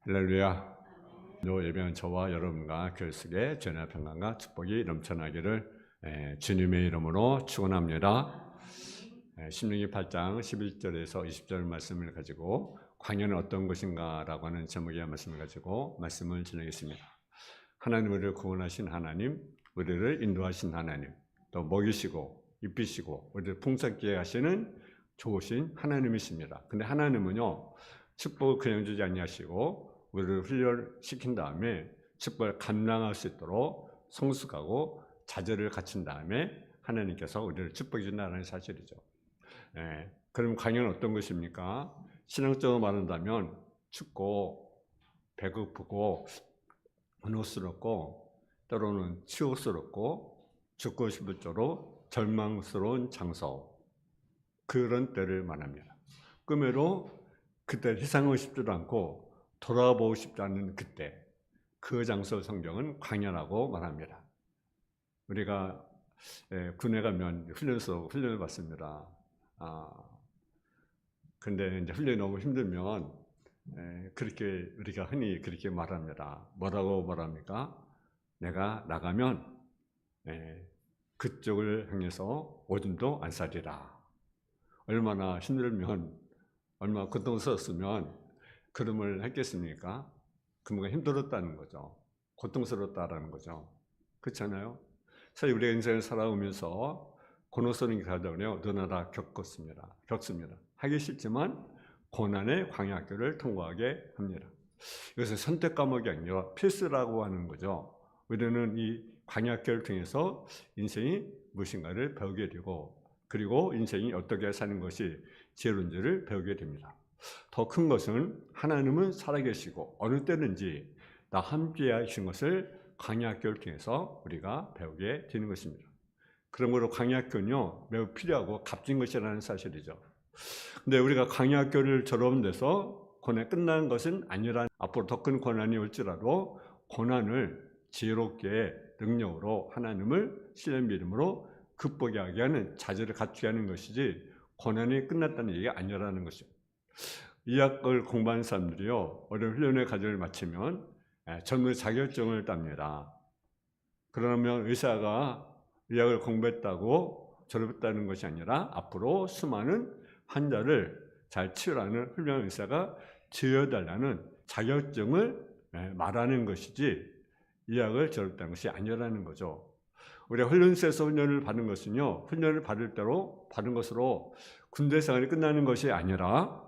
할렐루야. 요 예배는 저와 여러분과 교회 속에 전의 평강과 축복이 넘쳐나기를 주님의 이름으로 축원합니다. 신명기 8장 11절에서 20절 말씀을 가지고 광야는 어떤 것인가 라고 하는 제목의 말씀을 가지고 말씀을 전하겠습니다. 하나님 우리를 구원하신 하나님, 우리를 인도하신 하나님, 또 먹이시고 입히시고 우리를 풍성케 하시는 좋으신 하나님이십니다. 근데 하나님은요, 축복을 그냥 주지 아니하시고 우리를 훈련시킨 다음에 축복을 감당할 수 있도록 성숙하고 자절을 갖춘 다음에 하나님께서 우리를 축복해 준다는 사실이죠. 그럼 광야는 어떤 것입니까? 신앙적으로 말한다면 춥고 배고프고 분노스럽고 때로는 치욕스럽고 죽고 싶을 정도로 절망스러운 장소, 그런 때를 말합니다. 꿈에도 그때 희생하고 싶지도 않고 돌아보고 싶지 않은 그때, 그 장소 성경은 광야라고 말합니다. 우리가 군에 가면 훈련을 받습니다. 근데 이제 훈련이 너무 힘들면 그렇게 우리가 흔히 그렇게 말합니다. 뭐라고 말합니까? 내가 나가면 그쪽을 향해서 오줌도 안 싸리라. 얼마나 힘들면, 얼마나 고통스러웠으면 그름을 했겠습니까? 그러면 힘들었다는 거죠. 고통스럽다라는 거죠. 그렇잖아요? 사실 우리가 인생을 살아오면서 고난스러운 과정을 누구나 겪습니다. 하기 싫지만 고난의 광야길을 통과하게 합니다. 이것은 선택 과목이 아니라 필수라고 하는 거죠. 우리는 이 광야길을 통해서 인생이 무엇인가를 배우게 되고, 그리고 인생이 어떻게 사는 것이 지혜로운지를 배우게 됩니다. 더 큰 것은 하나님은 살아계시고 어느 때든지 나 함께 하신 것을 광야길을 통해서 우리가 배우게 되는 것입니다. 그러므로 광야길은요, 매우 필요하고 값진 것이라는 사실이죠. 근데 우리가 광야길을 졸업돼서 고난이 끝난 것은 아니라 앞으로 더 큰 고난이 올지라도 고난을 지혜롭게 능력으로 하나님을 신의 믿음으로 극복하게 하는 자질을 갖추게 하는 것이지 고난이 끝났다는 얘기가 아니라는 것이죠. 의학을 공부하는 사람들이요, 어려운 훈련의 과정을 마치면 전문 자격증을 땁니다. 그러면 의사가 의학을 공부했다고 졸업했다는 것이 아니라 앞으로 수많은 환자를 잘 치유하는 훌륭한 의사가 지어달라는 자격증을 말하는 것이지 의학을 졸업했다는 것이 아니라는 거죠. 우리가 훈련소에서 훈련을 받는 것은요, 훈련을 받을 대로 받은 것으로 군대 생활이 끝나는 것이 아니라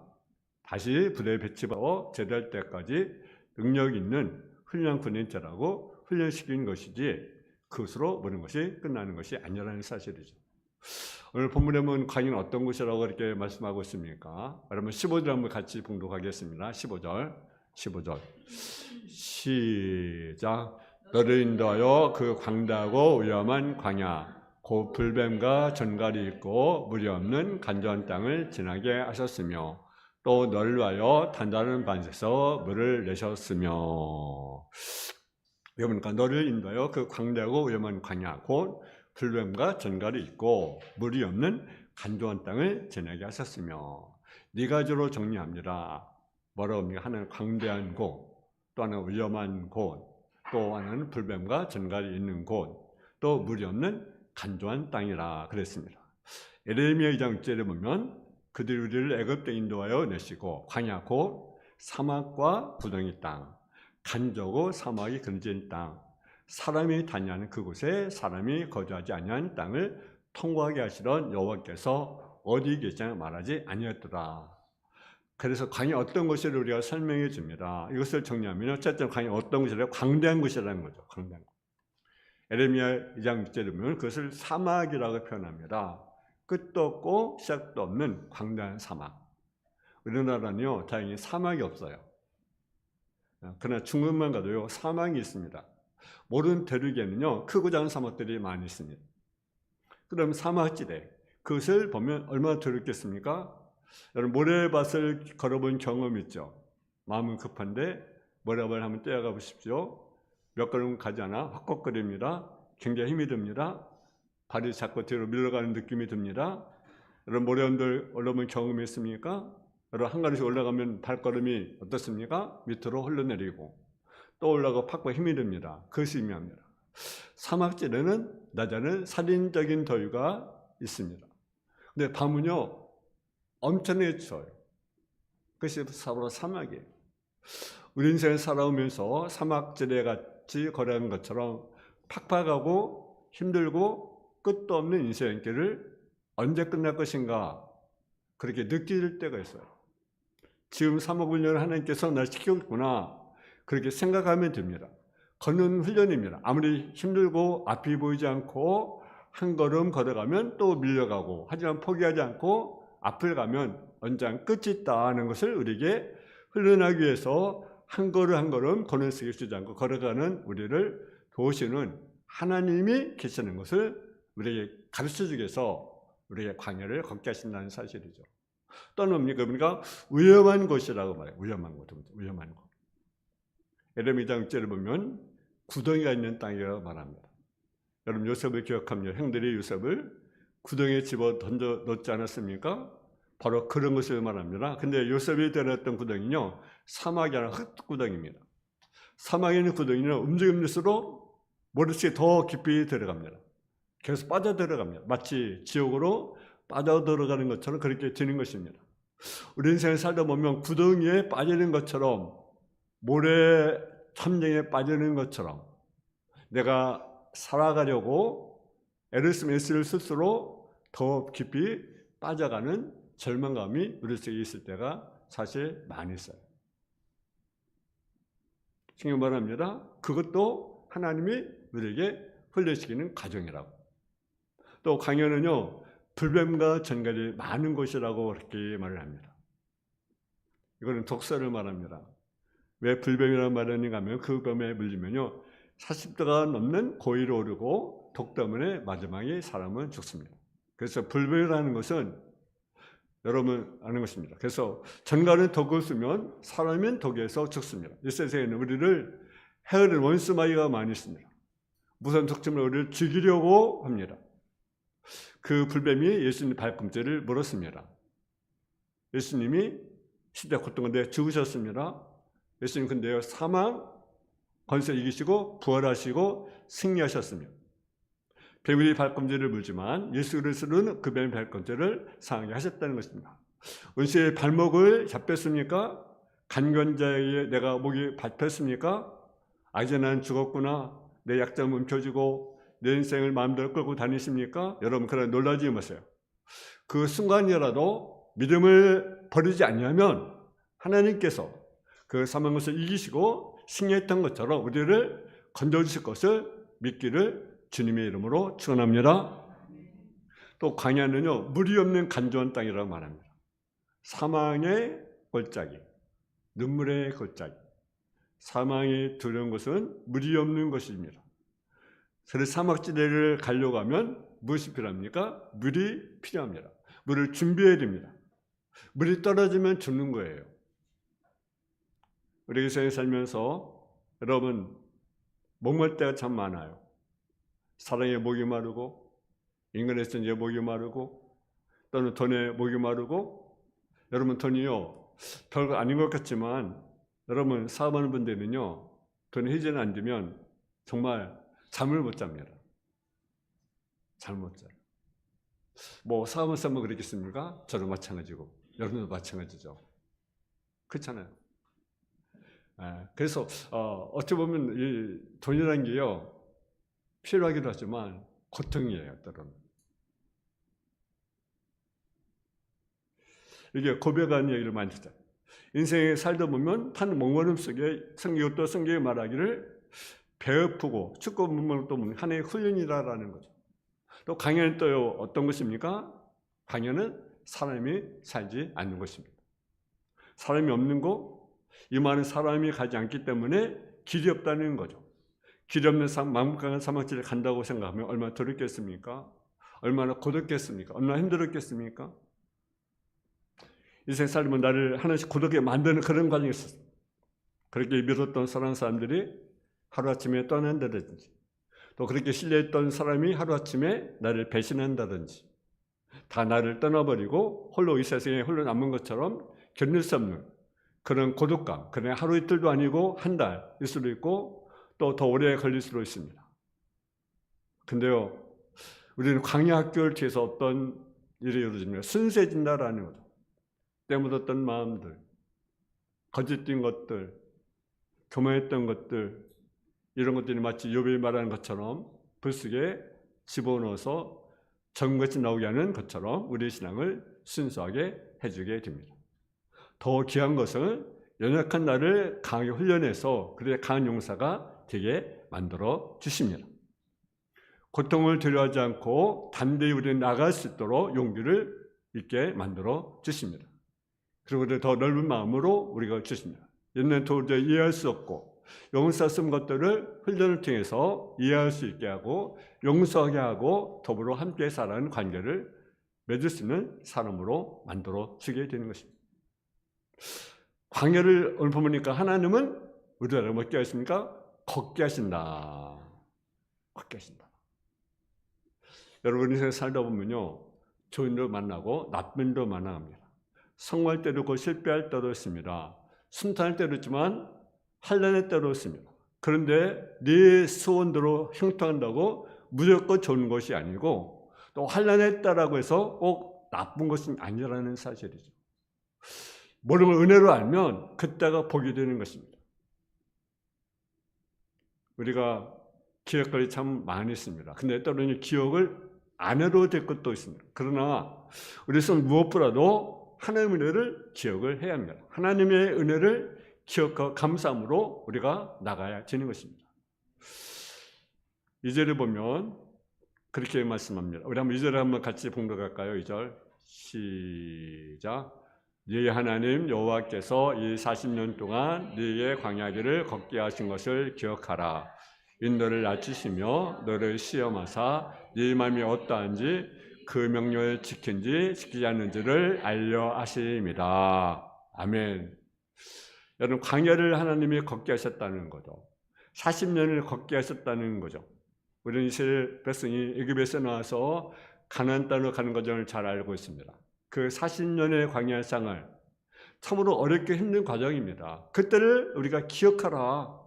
다시 부대에 배치받아 제대할 때까지 능력 있는 훌륭한 군인자라고 훈련시키는 것이지 그것으로 모든 것이 끝나는 것이 아니라는 사실이죠. 오늘 본문에 보면 광야는 어떤 곳이라고 이렇게 말씀하고 있습니까? 여러분 15절 한번 같이 봉독하겠습니다. 15절 시작. 너를 인도하여 그 광대하고 위험한 광야, 곧 불뱀과 전갈이 있고 물이 없는 간조한 땅을 지나게 하셨으며, 또 너를 위하여 단단한 반에서 물을 내셨으며. 그러니까 너를 인도하여 그 광대하고 위험한 광야, 곧 불뱀과 전갈이 있고 물이 없는 간조한 땅을 지나게 하셨으며. 네 가지로 정리합니다. 뭐라고 합니까? 하나는 광대한 곳, 또 하나는 위험한 곳, 또 하나는 불뱀과 전갈이 있는 곳, 또 물이 없는 간조한 땅이라 그랬습니다. 예레미야 2장 6절에 보면 그들이 우리를 애굽에 인도하여 내시고 광야 곧 사막과 부덩이 땅, 간조고 사막이 그늘진 땅, 사람이 다니는 그곳에 사람이 거주하지 아니한 땅을 통과하게 하시던 여호와께서 어디 계시냐 말하지 아니었더라. 그래서 광야 어떤 것을 우리가 설명해 줍니다. 이것을 정리하면 어쨌든 광야 어떤 것이라고? 광대한 것이라는 거죠. 광대한 것. 예레미야 2장 6절에 보면 그것을 사막이라고 표현합니다. 끝도 없고 시작도 없는 광대한 사막. 우리나라는요, 다행히 사막이 없어요. 그러나 중국만 가도요, 사막이 있습니다. 모든 대륙에는요, 크고 작은 사막들이 많이 있습니다. 그럼 사막지대, 그것을 보면 얼마나 두렵겠습니까? 여러분, 모래밭을 걸어본 경험 있죠? 마음은 급한데 모래밭을 한번 뛰어가 보십시오. 몇 걸음 가지 않아 헉헉거립니다. 굉장히 힘이 듭니다. 발이 자꾸 뒤로 밀려가는 느낌이 듭니다. 여러분, 모래 언덕 올라본 경험이 있습니까? 여러분 한 걸음씩 올라가면 발걸음이 어떻습니까? 밑으로 흘러내리고 또 올라가고 팍팍 힘이 듭니다. 그것이 의미합니다. 사막지대는 낮에는 살인적인 더위가 있습니다. 근데 밤은요 엄청나게 추워요. 그것이 바로 사막이에요. 우리 인생을 살아오면서 사막지대 같이 걸어가는 것처럼 팍팍하고 힘들고 끝도 없는 인생길을 언제 끝날 것인가 그렇게 느낄 때가 있어요. 지금 사목훈련을 하나님께서 날 시켰구나 그렇게 생각하면 됩니다. 걷는 훈련입니다. 아무리 힘들고 앞이 보이지 않고 한 걸음 걸어가면 또 밀려가고 하지만 포기하지 않고 앞을 가면 언젠가 끝이 있다는 것을 우리에게 훈련하기 위해서 한 걸음 한 걸음 걸음 쓰지 않고 걸어가는 우리를 도우시는 하나님이 계시는 것을 우리에게 가르쳐주기 위해서 우리에게 광야를 걷게 하신다는 사실이죠. 또 뭡니까? 그러니까 위험한 곳이라고 말해요. 위험한 곳. 에레미야 2장을 보면 구덩이가 있는 땅이라고 말합니다. 여러분 요셉을 기억합니다. 형들이 요셉을 구덩이에 집어 던져 넣지 않았습니까? 바로 그런 것을 말합니다. 근데 요셉이 데려왔던 구덩이는요 사막이 아니라 흙구덩이입니다. 사막에 있는 구덩이는 움직임일수록 모르게 더 깊이 들어갑니다. 계속 빠져들어갑니다. 마치 지옥으로 빠져들어가는 것처럼 그렇게 되는 것입니다. 우리 인생을 살다 보면 구덩이에 빠지는 것처럼 모래 함정에 빠지는 것처럼 내가 살아가려고 애를 쓰면 애를 쓸수록 더 깊이 빠져가는 절망감이 우리 속에 있을 때가 사실 많이 있어요. 신경 말합니다. 그것도 하나님이 우리에게 훈련시키는 과정이라고. 또 강연은요 불뱀과 전갈이 많은 곳이라고 그렇게 말을 합니다. 이거는 독서를 말합니다. 왜 불뱀이라는 말을 하는가 하면 그 범에 물리면요 40도가 넘는 고위를 오르고 독 때문에 마지막에 사람은 죽습니다. 그래서 불뱀이라는 것은 여러분 아는 것입니다. 그래서 전갈은 독을 쓰면 사람은 독에서 죽습니다. 이 세상에는 우리를 해하는 원수마귀가 많이 있습니다. 무선 독점을 우리를 죽이려고 합니다. 그 불뱀이 예수님 발꿈치를 물었습니다. 예수님이 시대 고통 가운데 죽으셨습니다. 예수님 근데요 사망 권세 이기시고 부활하시고 승리하셨습니다. 뱀이 발꿈치를 물지만 예수 그리스도는 그 뱀의 발꿈치를 상하게 하셨다는 것입니다. 원수의 발목을 잡혔습니까? 간견자에게 내가 목이 밟혔습니까? 이제 난 죽었구나. 내 약점 멈춰주고 내 인생을 마음대로 끌고 다니십니까? 여러분 그러나 놀라지 마세요. 그 순간이라도 믿음을 버리지 않으면 하나님께서 그 사망 것을 이기시고 승리했던 것처럼 우리를 건져주실 것을 믿기를 주님의 이름으로 축원합니다. 또 광야는요 물이 없는 간조한 땅이라고 말합니다. 사망의 골짜기, 눈물의 골짜기. 사망이 두려운 것은 물이 없는 것입니다. 그래서 사막지대를 가려고 하면 무엇이 필요합니까? 물이 필요합니다. 물을 준비해야 됩니다. 물이 떨어지면 죽는 거예요. 우리 인생에 살면서 여러분 목말 때가 참 많아요. 사랑에 목이 마르고 인간의 존재에 목이 마르고 또는 돈에 목이 마르고 여러분 돈이요 별거 아닌 것 같지만 여러분 사업하는 분들은요 돈이 해지는 안 되면 정말 잠을 못 잡니다. 잠을 못 자요. 뭐 사업하면서 뭐 그렇겠습니까? 저도 마찬가지고 여러분도 마찬가지죠. 그렇잖아요. 그래서 어찌 보면 이 돈이라는 게요 필요하기도 하지만 고통이에요. 때로는 이게 고백하는 얘기를 많이 듣죠. 인생에 살다 보면 한 몽원음 속에 성경도 성경이 말하기를 배고프고 춥고 굶는 또 하나의 훈련이라는 거죠. 또 강연은 또 어떤 것입니까? 강연은 사람이 살지 않는 것입니다. 사람이 없는 곳, 이 많은 사람이 가지 않기 때문에 길이 없다는 거죠. 길이 없는 막막한 사막지를 간다고 생각하면 얼마나 두렵겠습니까? 얼마나 고독겠습니까? 얼마나 힘들었겠습니까? 인생 살면 나를 하나씩 고독하게 만드는 그런 과정이 있었어요. 그렇게 믿었던 사랑하는 사람들이 하루아침에 떠난다든지 또 그렇게 신뢰했던 사람이 하루아침에 나를 배신한다든지 다 나를 떠나버리고 홀로 이 세상에 홀로 남은 것처럼 견딜 수 없는 그런 고독감, 그냥 하루 이틀도 아니고 한 달일 수도 있고 또 더 오래 걸릴 수도 있습니다. 근데요, 우리는 광야 학교를 통해서 어떤 일이 이루어집니까? 순수해진다라는 거죠. 때 묻었던 마음들, 거짓된 것들, 교만했던 것들, 이런 것들이 마치 욥이 말하는 것처럼 불쑥에 집어넣어서 적은 것이 나오게 하는 것처럼 우리의 신앙을 순수하게 해주게 됩니다. 더 귀한 것은 연약한 나를 강하게 훈련해서 그들의 강한 용사가 되게 만들어 주십니다. 고통을 두려워하지 않고 담대히 우리는 나갈 수 있도록 용기를 있게 만들어 주십니다. 그리고 더 넓은 마음으로 우리가 주십니다. 옛날 도저히 이해할 수 없고 용서 쓴 것들을 훈련을 통해서 이해할 수 있게 하고 용서하게 하고 더불어 함께 살아가는 관계를 맺을 수 있는 사람으로 만들어 주게 되는 것입니다. 광야를 오늘 보니까 하나님은 우리를 어떻게 하십니까? 걷게 하신다. 걷게 하신다. 여러분 인생 살다 보면요, 좋은 일도 만나고 나쁜 일도 만납니다. 성공할 때도 있고 실패할 때도 있습니다. 순탄할 때도 있지만 환난의 때도 있습니다. 그런데 네 소원대로 형통한다고 무조건 좋은 것이 아니고 또 환난의 때라고 해서 꼭 나쁜 것은 아니라는 사실이죠. 모든 걸 은혜로 알면 그때가 복이 되는 것입니다. 우리가 기억들이 참 많이 있습니다. 근데 때로는 기억을 안 해도 될 것도 있습니다. 그러나 우리는 무엇보다도 하나님의 은혜를 기억을 해야 합니다. 하나님의 은혜를 기억하고 감사함으로 우리가 나가야 되는 것입니다. 2절에 보면 그렇게 말씀합니다. 우리 한번 2절에 한번 같이 봉독할까요? 2절 시작. 네 하나님 여호와께서 이 40년 동안 네의 광야길을 걷게 하신 것을 기억하라. 인너를 낮추시며 너를 시험하사 네 마음이 어떠한지 그 명령을 지킨지 지키지 않는지를 알려 하심이다. 아멘. 여러분, 광야를 하나님이 걷게 하셨다는 거죠. 40년을 걷게 하셨다는 거죠. 우리는 이스라엘 백성이 애굽에서 나와서 가나안 땅으로 가는 과정을 잘 알고 있습니다. 그 40년의 광야 생활, 참으로 어렵게 힘든 과정입니다. 그때를 우리가 기억하라.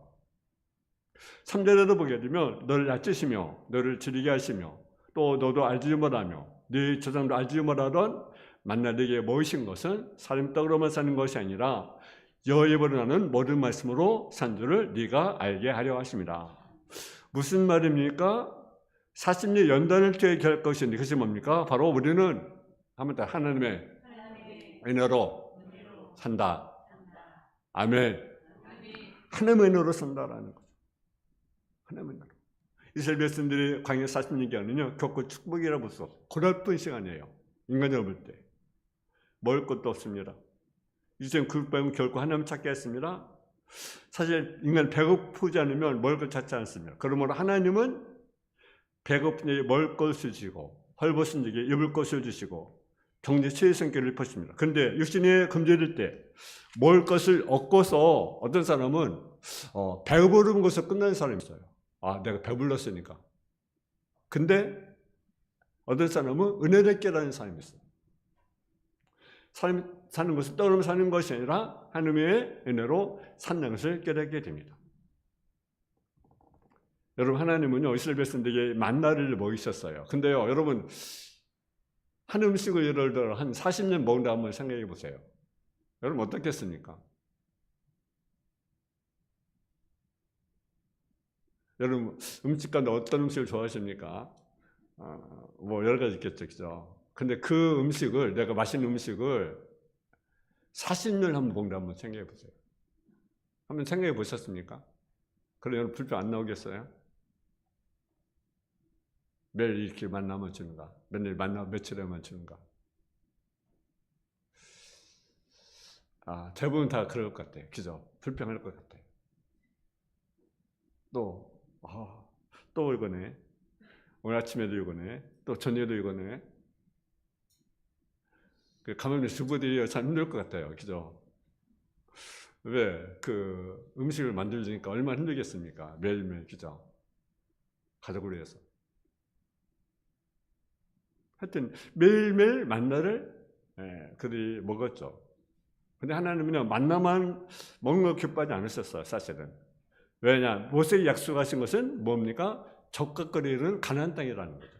3절에도 보게 되면 너를 낮추시며 너를 줄이게 하시며 또 너도 알지 못하며 네 조상도 알지 못하던 만나 네게 모이신 것은 사람 떡으로만 사는 것이 아니라 여호와의 나는 모든 말씀으로 산 줄을 네가 알게 하려 하십니다. 무슨 말입니까? 40년 연단을 통해 할 것인데 그것이 뭡니까? 바로 우리는 하나님의 은혜로 산다. 아멘. 하나님의 은혜로 산다라는 거죠. 하나님의 은혜로. 이스라엘 백성들이 광야 40년 기간은요, 겪고 축복이라 볼 수 없어요. 고달픈 시간이에요. 인간적으로 볼 때. 먹을 것도 없습니다. 이제 그 빼면 결코 하나님 찾게 했습니다. 사실 인간 배고프지 않으면 먹을 것 찾지 않습니다. 그러므로 하나님은 배고픈지 먹을 것을 주시고 헐벗은 자에게 입을 것을 주시고 경제 최의 성격을 입혔습니다. 그런데 육신이 금절일 때 먹을 것을 얻고서 어떤 사람은 배부른 것을 끝나는 사람이 있어요. 아, 내가 배불렀으니까. 근데 어떤 사람은 은혜를 깨달은 사람이 있어요. 사람이 사는 것은 떠오르면 사는 것이 아니라 하나님의 은혜로 사는 것을 깨닫게 됩니다. 여러분, 하나님은요 이스라엘 백성들에게 만나를 먹이셨어요. 근데요, 여러분, 한 음식을 예를 들어 한 40년 먹는다 한번 생각해 보세요. 여러분 어떻겠습니까? 여러분 음식 가운데 어떤 음식을 좋아하십니까? 뭐 여러 가지 있겠죠, 그죠? 근데 그 음식을, 내가 맛있는 음식을 40년 한번 먹는다 한번 생각해 보세요. 한번 생각해 보셨습니까? 그럼 여러분 불평 안 나오겠어요? 매일 이렇게 만나면 주는가? 맨날 만나면 며칠에만 주는가? 대부분 다 그럴 것 같아요. 그죠? 불평할 것 같아요. 또 이거네. 오늘 아침에도 이거네. 또 저녁에도 이거네. 가면 주부들이 참 힘들 것 같아요. 그죠? 왜? 그 음식을 만들니까 얼마나 힘들겠습니까? 매일매일, 그죠? 가족을 위해서. 하여튼 매일매일 만나를 그들이 먹었죠. 근데 하나님은 만나만 먹는 거 기뻐하지 않으셨어요, 사실은. 왜냐? 모세에게 약속하신 것은 뭡니까? 적각거리는 가나안 땅이라는 거죠.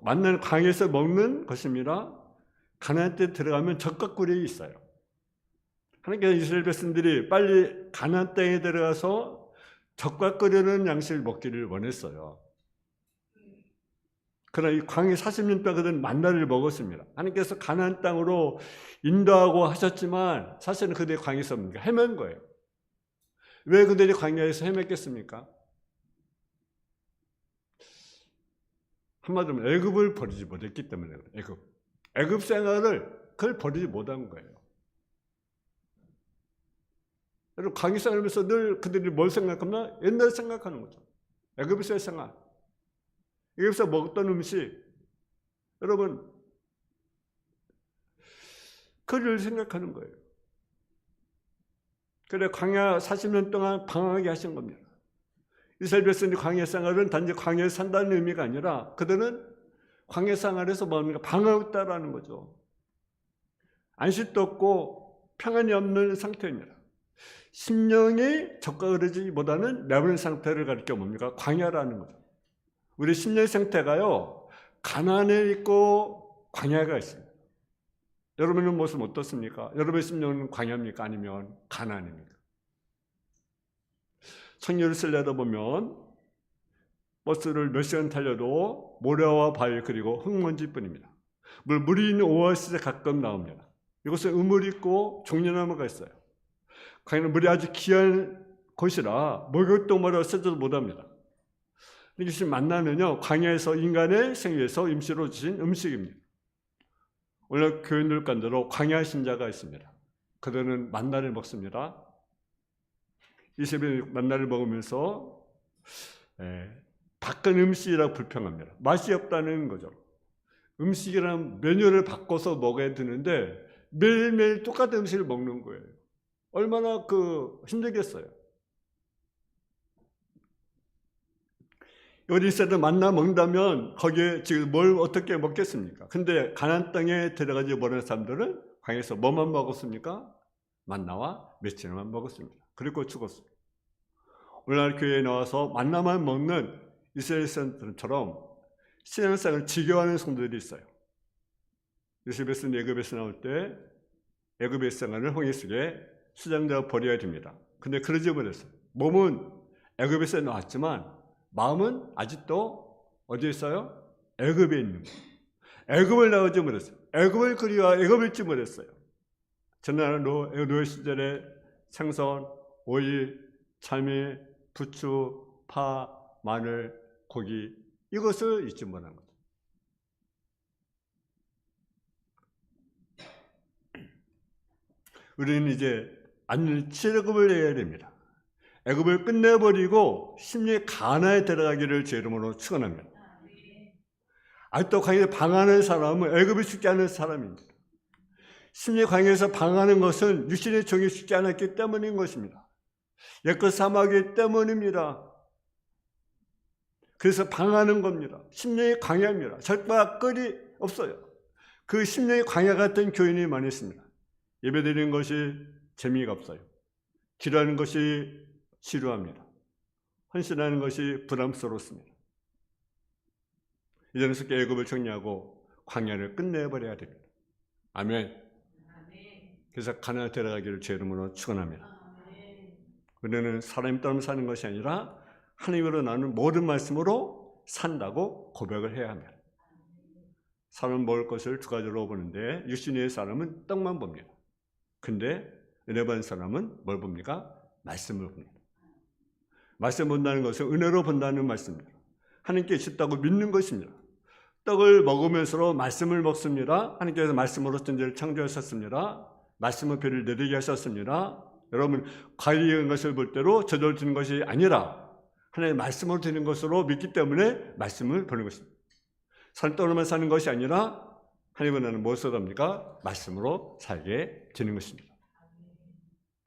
만나는 광야에서 먹는 것입니다. 가나안 땅에 들어가면 적각거리에 있어요. 하나님께서 이스라엘 백성들이 빨리 가나안 땅에 들어가서 적각거리는 양식을 먹기를 원했어요. 그러나 이 광야 40년 동안 그들은 만나를 먹었습니다. 하나님께서 가나안 땅으로 인도하고 하셨지만 사실은 그들이 광야에서 헤맨 거예요. 왜 그들이 광야에서 헤맸겠습니까? 한마디로 애굽을 버리지 못했기 때문에 그래요. 애굽 생활을 그걸 버리지 못한 거예요. 여러분 광야 생활하면서 늘 그들이 뭘 생각하나? 옛날 생각하는 거죠. 애굽에서의 생활. 애굽에서 먹었던 음식. 여러분 그를 생각하는 거예요. 그래 광야 40년 동안 방황하게 하신 겁니다. 이스라엘 백성이 광야 생활은 단지 광야에 산다는 의미가 아니라 그들은 광야 생활에서 뭡니까? 방황했다라는 거죠. 안식도 없고 평안이 없는 상태입니다. 심령이 적각거리지보다는 매번 상태를 가리켜 뭡니까? 광야라는 거죠. 우리 심령의 상태가요, 가난에 있고 광야가 있습니다. 여러분의 모습은 어떻습니까? 여러분의 심령은 광야입니까? 아니면 가난입니까? 청유를 쓰려다 보면 버스를 몇 시간 달려도 모래와 바위 그리고 흙먼지뿐입니다. 물이 있는 오아시스에 가끔 나옵니다. 이곳에 우물이 있고 종려나무가 있어요. 광야는 물이 아주 귀한 곳이라 목욕도 뭐라 쓰지도 못합니다. 이것이 만나면요, 광야에서 인간의 생애에서 임시로 주신 음식입니다. 오늘 교인들 간대로 광야 신자가 있습니다. 그들은 만나를 먹습니다. 20일 만나를 먹으면서 바꾼 음식이라고 불평합니다. 맛이 없다는 거죠. 음식이란 메뉴를 바꿔서 먹어야 되는데 매일매일 똑같은 음식을 먹는 거예요. 얼마나 힘들겠어요. 우리 이스라엘 만나 먹는다면 거기에 지금 뭘 어떻게 먹겠습니까? 근데 가나안 땅에 들어가지 못하는 사람들은 광야에서 뭐만 먹었습니까? 만나와 메추리만 먹었습니다. 그리고 죽었어요. 오늘날 교회에 나와서 만나만 먹는 이스라엘 사람들처럼 신앙생활을 지겨워하는 성도들이 있어요. 요셉에서 애굽에서 나올 때 애굽의 생활을 홍해 속에 수장자가 버려야 됩니다. 근데 그러지 못했어요. 몸은 애굽에서 나왔지만 마음은 아직도 어디에 있어요? 애굽에 있는 거예요. 애굽을 나오지 못했어요. 애굽을 그리워 애굽을 잊지 못했어요. 전날 노예 시절에 생선, 오이, 참외, 부추, 파, 마늘, 고기 이것을 잊지 못한 거죠. 우리는 이제 안일치애굽을 해야 됩니다. 애굽을 끝내버리고 심리의 가나에 들어가기를 제 이름으로 축원합니다. 아직도 광야에 방하는 사람은 애굽이 죽지 않은 사람입니다. 심리의 광야에서 방하는 것은 육신의 종이 죽지 않았기 때문인 것입니다. 옛것 사막이기 때문입니다. 그래서 방하는 겁니다. 심령의 광야입니다. 절박거리 없어요. 그 심령의 광야 같은 교인이 많이 있습니다. 예배드리는 것이 재미가 없어요. 기도하는 것이 지루합니다. 헌신하는 것이 부담스럽습니다. 이제는 쉽게 애굽을 정리하고 광야를 끝내버려야 됩니다. 아멘. 그래서 가나안에 들어가기를 제 이름으로 축원합니다. 우리는 사람이 따라 사는 것이 아니라 하나님으로 나는 모든 말씀으로 산다고 고백을 해야 합니다. 사람은 먹을 것을 두 가지로 보는데 육신의 사람은 떡만 봅니다. 근데 은혜 받은 사람은 뭘 봅니까? 말씀을 봅니다. 말씀 본다는 것은 은혜로 본다는 말씀입니다. 하나님께 있다고 믿는 것입니다. 떡을 먹으면서 말씀을 먹습니다. 하나님께서 말씀으로 천지를 창조하셨습니다. 말씀은 별을 내리게 하셨습니다. 여러분 과일인 것을 볼 때로 저절로 드는 것이 아니라 하나님의 말씀으로 드는 것으로 믿기 때문에 말씀을 보는 것입니다. 산떡으로만 사는 것이 아니라 하나님은 나는 무엇으로 합니까? 말씀으로 살게 되는 것입니다.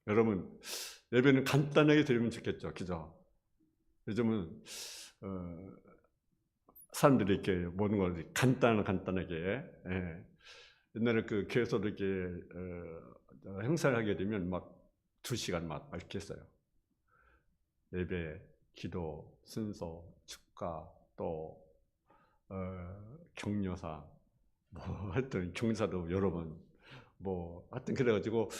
여러분 예배는 간단하게 드리면 좋겠죠, 그죠? 요즘은 사람들이 이렇게 모든 걸 간단하게 옛날에 그 교회에서 이렇게 행사를 하게 되면 막 2시간 막 이렇게 했어요. 예배, 기도, 순서, 축가, 또 격려사, 뭐 하여튼 경사도 여러 번, 뭐 하여튼 그래가지고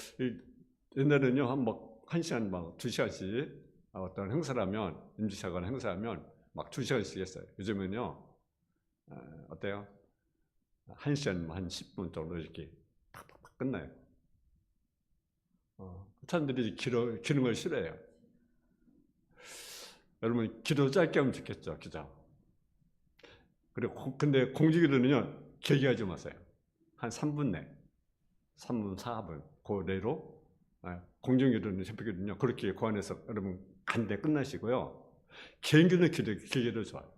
옛날에는요 한 1시간 막 2시간씩 어떤 행사라면 임시사관 행사하면 막 2시간씩 했어요. 요즘은요 어때요? 1시간 한 10분 정도 이렇게 팍팍팍 끝나요. 사람들이 기는 걸 싫어해요. 여러분 기도 짧게 하면 좋겠죠, 그죠? 그리고 근데 공직기도는요 길게 하지 마세요. 한 3분 내, 3분, 4분 그 내로 공정기도는 새벽기도는요 그렇게 고안해서 여러분 간대 끝나시고요. 개인기도는 길게도 좋아요.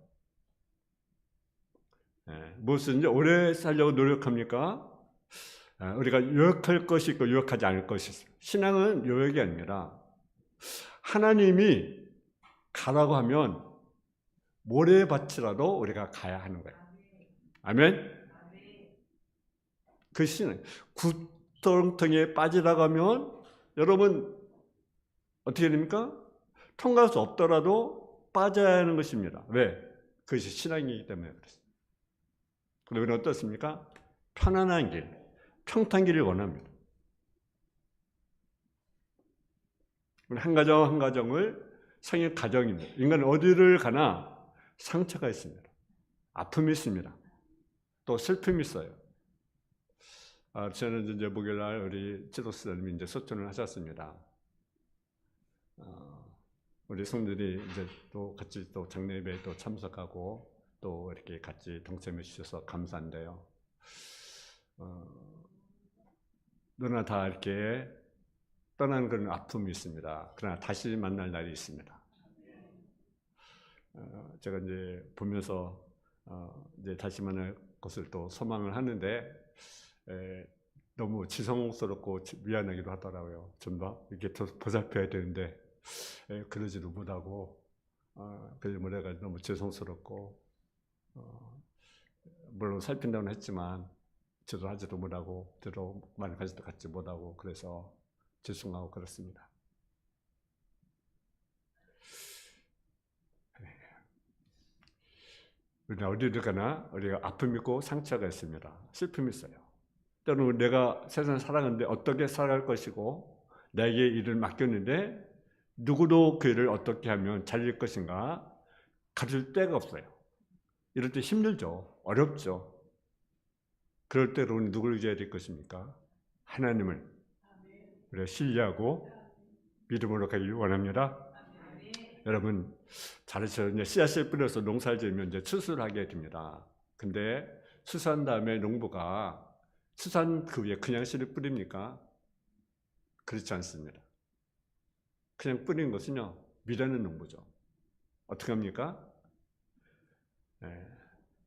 무엇을 이제 오래 살려고 노력합니까? 우리가 유혹할 것이 있고 유혹하지 않을 것이 있어요. 신앙은 유혹이 아니라 하나님이 가라고 하면 모래밭이라도 우리가 가야 하는 거예요. 아멘? 그 신앙. 구렁텅이에 빠지라고 하면 여러분 어떻게 됩니까? 통과할 수 없더라도 빠져야 하는 것입니다. 왜? 그것이 신앙이기 때문에 그렇습니다. 그리고 우리는 어떻습니까? 편안한 길, 평탄길을 원합니다. 우리 한 가정 한 가정을 성의 가정입니다. 인간은 어디를 가나 상처가 있습니다. 아픔이 있습니다. 또 슬픔이 있어요. 저는 이제 목요일날 우리 지도사님이 이제 소천을 하셨습니다. 우리 성들이 이제 또 같이 또 장례 예배에 또 참석하고 또 이렇게 같이 동참해 주셔서 감사한데요. 너나 다 이렇게 떠나는 그런 아픔이 있습니다. 그러나 다시 만날 날이 있습니다. 제가 이제 보면서 이제 다시 만날 것을 또 소망을 하는데 너무 지성스럽고 미안하기도 하더라고요. 좀 더 이렇게 더 보살펴야 되는데 그러지도 못하고 그래서 뭐래가 너무 죄송스럽고 물론 살핀다고는 했지만 저도 하지도 못하고 저도 많이 가지도 갖지 못하고 그래서 죄송하고 그렇습니다. 우리가 어디를 가나 우리가 아픔이 있고 상처가 있습니다. 슬픔이 있어요. 때로는 내가 세상을 살아가는데 어떻게 살아갈 것이고 나에게 일을 맡겼는데 누구도 그 일을 어떻게 하면 잘릴 것인가 가질 데가 없어요. 이럴 때 힘들죠. 어렵죠. 그럴 때 우리는 누구를 의지해야 될 것입니까? 하나님을 우리가 신뢰하고 믿음으로 가길 원합니다. 여러분 잘하셔서 이제 씨앗을 뿌려서 농사를 지으면 이제 추수를 하게 됩니다. 근데 추수한 다음에 농부가 추수한 그 위에 그냥 씨를 뿌립니까? 그렇지 않습니다. 그냥 뿌리는 것은요 미련한 농부죠. 어떻게 합니까?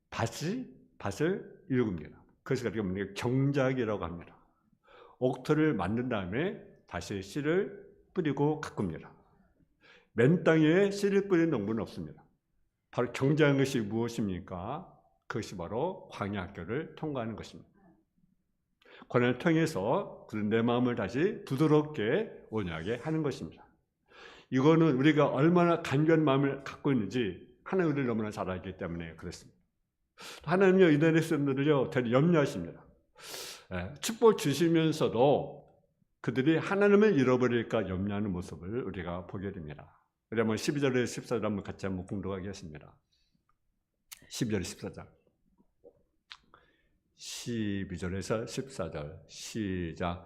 밭을 일굽니다. 그래서 우리가 경작이라고 합니다. 옥토를 만든 다음에 다시 씨를 뿌리고 가꿉니다. 맨 땅에 씨를 뿌리는 농부는 없습니다. 바로 경작한 것이 무엇입니까? 그것이 바로 광야학교를 통과하는 것입니다. 고난을 통해서 내 마음을 다시 부드럽게 온유하게 하는 것입니다. 이거는 우리가 얼마나 간절한 마음을 갖고 있는지 하나님 우리를 너무나 잘 알기 때문에 그렇습니다. 하나님요 이스라엘 사람들을요 되게 염려하십니다. 축복 주시면서도 그들이 하나님을 잃어버릴까 염려하는 모습을 우리가 보게 됩니다. 그러면 12절에 14절 한번 같이 한번 공독하겠습니다. 12절에 14절 12절에서 14절 시작.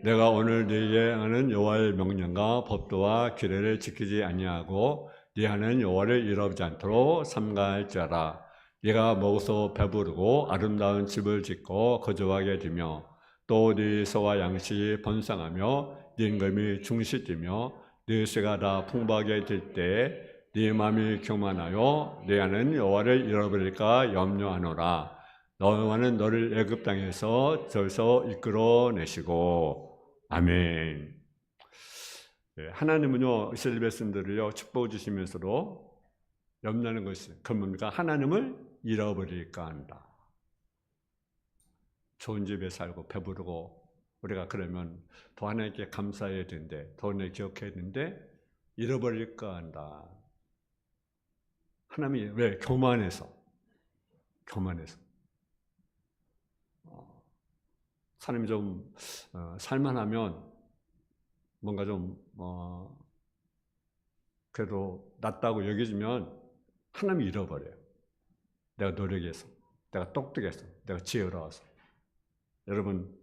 내가 오늘 네게 하는 여호와의 명령과 법도와 규례를 지키지 아니하고 네 하는 여호와를 잃어버리지 않도록 삼가할지어다. 네가 먹어서 배부르고 아름다운 집을 짓고 거주하게 되며 또 네 소와 양식이 번성하며 네 임금이 중시되며 네 쇠가 다 풍부하게 될 때 네 마음이 교만하여 네 하는 여호와를 잃어버릴까 염려하노라. 여호와는 너를 애굽 땅에서 저에서 이끌어내시고 아멘. 하나님은요 이스라엘 백성들을요 축복 주시면서도 염려하는 것이 그 뭡니까? 하나님을 잃어버릴까 한다. 좋은 집에 살고 배부르고 우리가 그러면 더 하나님께 감사해야 되는데 더 하나님 기억해야 되는데 잃어버릴까 한다. 하나님이 왜? 교만해서. 사람이 좀 살만하면 뭔가 좀 그래도 낫다고 여겨지면 하나님이 잃어버려요. 내가 노력해서, 내가 똑똑해서, 내가 지혜로워서. 여러분,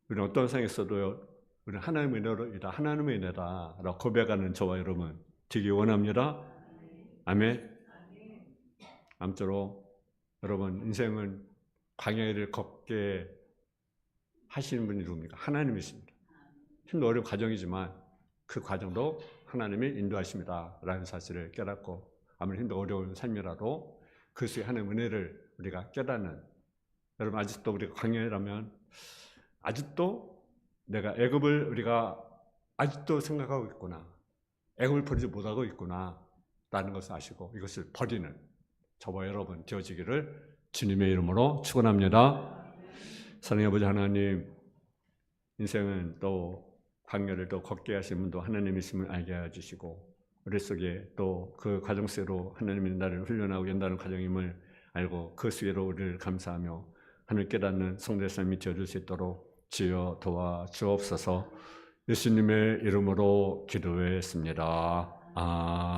우리는 어떤 상황에서도 우리는 하나님의 은혜로이다, 하나님의 은혜다 라고 고백하는 저와 여러분 되기 원합니다. 아멘. 아무쪼록 여러분 인생은 광야를 걷게 하시는 분이 누굽니까? 하나님이십니다. 힘도 어려운 과정이지만 그 과정도 하나님이 인도하십니다 라는 사실을 깨닫고 아무리 힘도 어려운 삶이라도 그 속에 하나님의 은혜를 우리가 깨닫는, 여러분 아직도 우리가 광야라면 아직도 내가 애굽을 우리가 아직도 생각하고 있구나, 애굽을 버리지 못하고 있구나 라는 것을 아시고 이것을 버리는 저와 여러분 되어지기를 주님의 이름으로 축원합니다. 사랑의 아버지 하나님, 인생은 또 광야를 또 걷게 하신 분도 하나님이심을 알게 해주시고 우리 속에 또 그 과정 속으로 하나님이 나를 훈련하고 연다는 과정임을 알고 그 수혜로 우리를 감사하며 하늘 깨닫는 성도의 삶이 되어줄 수 있도록 주여 도와주옵소서. 예수님의 이름으로 기도했습니다. 아멘.